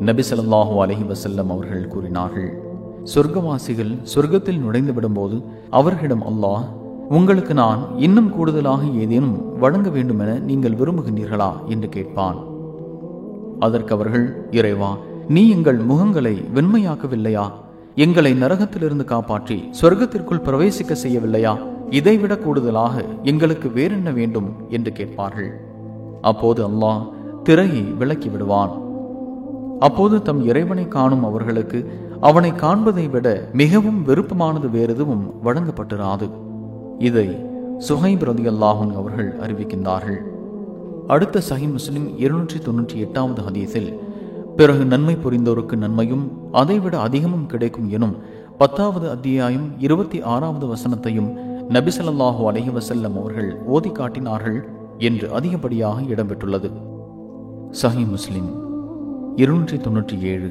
நபி ஸல்லல்லாஹு அலைஹி வஸல்லம் அவர்கள் கூறினார்கள், சொர்க்கவாசிகள் சொர்க்கத்தில் நுழைந்து விடும்போது அவர்களிடம் அல்லாஹ், உங்களுக்கு நான் இன்னும் கூடுதலாக ஏதேனும் வழங்க வேண்டுமென நீங்கள் விரும்புகின்றீர்களா என்று கேட்பான். அதற்கு அவர்கள், இறைவா, நீ எங்கள் முகங்களை வெண்மையாக்கவில்லையா? எங்களை நரகத்திலிருந்து காப்பாற்றி சொர்க்கத்திற்குள் பிரவேசிக்க செய்யவில்லையா? இதைவிட கூடுதலாக எங்களுக்கு வேறென்ன வேண்டும் என்று கேட்பார்கள். அப்போது அல்லாஹ் திரையை விலக்கி விடுவான். அப்போது தம் இறைவனை காணும் அவர்களுக்கு அவனை காண்பதை விட மிகவும் விருப்பமானது வேறெதுவும் வழங்கப்பட்டிராது. இதை சுஹைப் ரலியல்லாஹு அன்ஹு அவர்கள் அறிவிக்கின்றார்கள். அடுத்த சஹீஹ் முஸ்லிம் 298வது ஹதீஸில், பிறகு நன்மை புரிந்தோருக்கு நன்மையும் அதைவிட அதிகமும் கிடைக்கும் எனும் 10வது அத்தியாயம் 26வது வசனத்தையும் நபி ஸல்லல்லாஹு அலைஹி வஸல்லம் அவர்கள் ஓதி காட்டினார்கள் என்று அதிகப்படியாக இடம்பெற்றுள்ளது. சஹீஹ் முஸ்லிம் 297.